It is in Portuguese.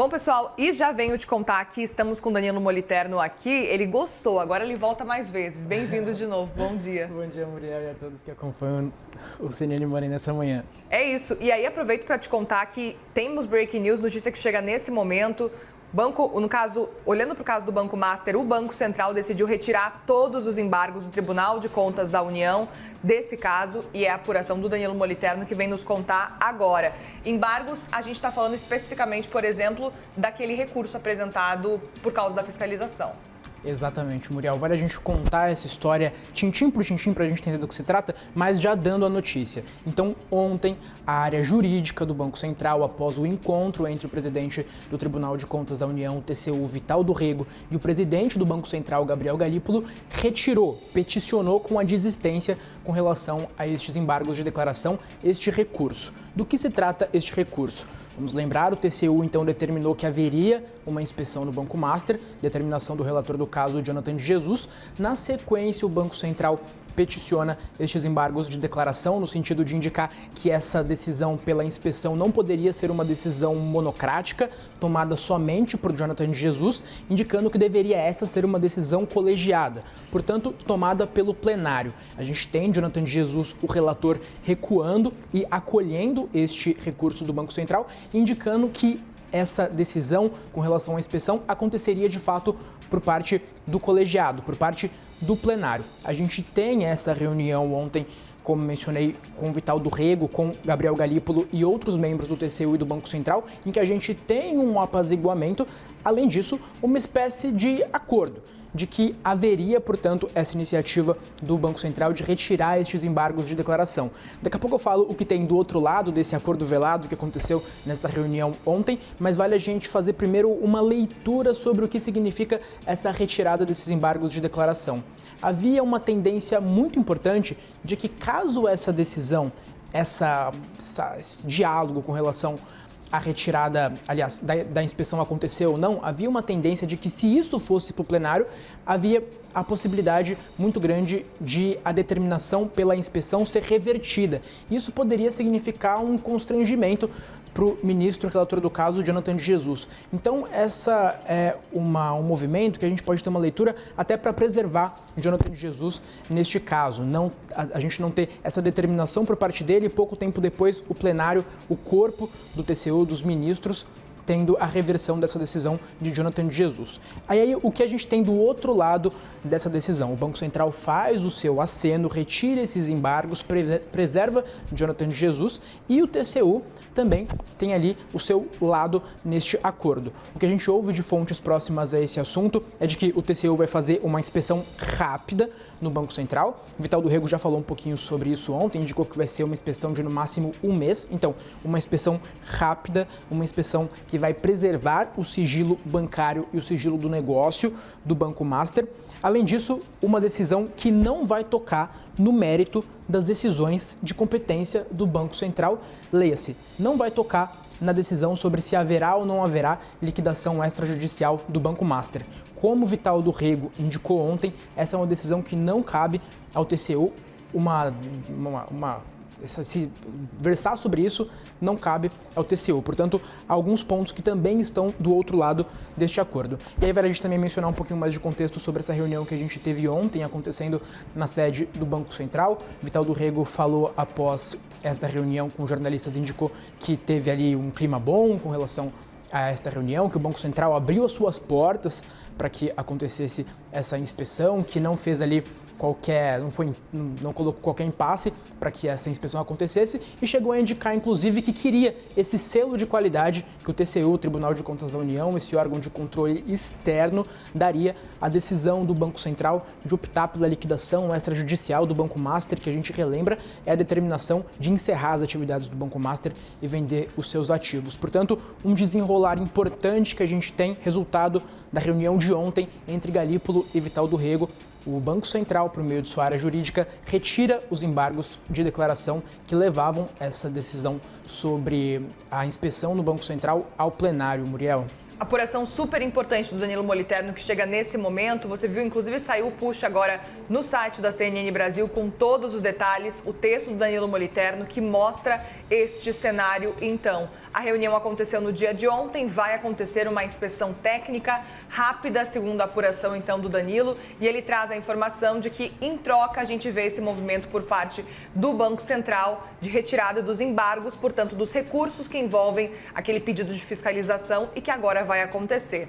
Bom, pessoal, e já venho te contar que estamos com o Danilo Moliterno aqui. Ele gostou, agora ele volta mais vezes. Bem-vindo de novo, bom dia. Bom dia, Muriel, e a todos que acompanham o CNN Money nessa manhã. É isso, e aí aproveito para te contar que temos breaking news, notícia que chega nesse momento. Banco, no caso, olhando para o caso do Banco Master, o Banco Central decidiu retirar todos os embargos do Tribunal de Contas da União desse caso, e é a apuração do Danilo Moliterno que vem nos contar agora. Embargos, a gente está falando especificamente, por exemplo, daquele recurso apresentado por causa da fiscalização. Exatamente, Muriel. Vale a gente contar essa história tintim por tintim para a gente entender do que se trata, mas já dando a notícia. Então, ontem, a área jurídica do Banco Central, após o encontro entre o presidente do Tribunal de Contas da União, o TCU, Vital do Rego, e o presidente do Banco Central, Gabriel Galípolo, peticionou com a desistência com relação a estes embargos de declaração, este recurso. Do que se trata este recurso? Vamos lembrar, o TCU então determinou que haveria uma inspeção no Banco Master, determinação do relator do caso, Jonathan de Jesus. Na sequência, o Banco Central peticiona estes embargos de declaração, no sentido de indicar que essa decisão pela inspeção não poderia ser uma decisão monocrática, tomada somente por Jonathan de Jesus, indicando que deveria essa ser uma decisão colegiada, portanto, tomada pelo plenário. A gente tem Jonathan de Jesus, o relator, recuando e acolhendo este recurso do Banco Central, indicando que essa decisão com relação à inspeção aconteceria de fato por parte do colegiado, por parte do plenário. A gente tem essa reunião ontem, como mencionei, com Vital do Rego, com Gabriel Galípolo e outros membros do TCU e do Banco Central, em que a gente tem um apaziguamento, além disso, uma espécie de acordo de que haveria, portanto, essa iniciativa do Banco Central de retirar estes embargos de declaração. Daqui a pouco eu falo o que tem do outro lado desse acordo velado que aconteceu nesta reunião ontem, mas vale a gente fazer primeiro uma leitura sobre o que significa essa retirada desses embargos de declaração. Havia uma tendência muito importante de que, caso essa decisão, esse diálogo com relação a retirada, aliás, da inspeção aconteceu ou não, havia uma tendência de que, se isso fosse para o plenário, havia a possibilidade muito grande de a determinação pela inspeção ser revertida. Isso poderia significar um constrangimento para o ministro relator do caso, Jonathan de Jesus. Então, essa é um movimento que a gente pode ter uma leitura até para preservar Jonathan de Jesus neste caso. A gente não ter essa determinação por parte dele e pouco tempo depois o plenário, o corpo do TCU, dos ministros, tendo a reversão dessa decisão de Jonathan de Jesus. Aí o que a gente tem do outro lado dessa decisão? O Banco Central faz o seu aceno, retira esses embargos, preserva Jonathan de Jesus, e o TCU também tem ali o seu lado neste acordo. O que a gente ouve de fontes próximas a esse assunto é de que o TCU vai fazer uma inspeção rápida no Banco Central. Vital do Rego já falou um pouquinho sobre isso ontem, indicou que vai ser uma inspeção de no máximo um mês. Então, uma inspeção rápida, uma inspeção que vai preservar o sigilo bancário e o sigilo do negócio do Banco Master. Além disso, uma decisão que não vai tocar no mérito das decisões de competência do Banco Central. Leia-se, não vai tocar na decisão sobre se haverá ou não haverá liquidação extrajudicial do Banco Master. Como Vital do Rego indicou ontem, essa é uma decisão que não cabe ao TCU. Se versar sobre isso, não cabe ao TCU. Portanto, alguns pontos que também estão do outro lado deste acordo. E aí vale a gente também mencionar um pouquinho mais de contexto sobre essa reunião que a gente teve ontem, acontecendo na sede do Banco Central. Vital do Rego falou após esta reunião com jornalistas, indicou que teve ali um clima bom com relação a esta reunião, que o Banco Central abriu as suas portas para que acontecesse essa inspeção, que não fez ali não colocou qualquer impasse para que essa inspeção acontecesse, e chegou a indicar, inclusive, que queria esse selo de qualidade que o TCU, o Tribunal de Contas da União, esse órgão de controle externo, daria à decisão do Banco Central de optar pela liquidação extrajudicial do Banco Master, que a gente relembra é a determinação de encerrar as atividades do Banco Master e vender os seus ativos. Portanto, um desenrolar importante que a gente tem, resultado da reunião de ontem entre Galípolo e Vital do Rego. O Banco Central, por meio de sua área jurídica, retira os embargos de declaração que levavam essa decisão sobre a inspeção no Banco Central ao plenário, Muriel. Apuração super importante do Danilo Moliterno que chega nesse momento. Você viu, inclusive saiu o push agora no site da CNN Brasil com todos os detalhes, o texto do Danilo Moliterno que mostra este cenário. Então, a reunião aconteceu no dia de ontem, vai acontecer uma inspeção técnica rápida, segundo a apuração então do Danilo, e ele traz a informação de que em troca a gente vê esse movimento por parte do Banco Central de retirada dos embargos, portanto dos recursos que envolvem aquele pedido de fiscalização e que agora vai acontecer.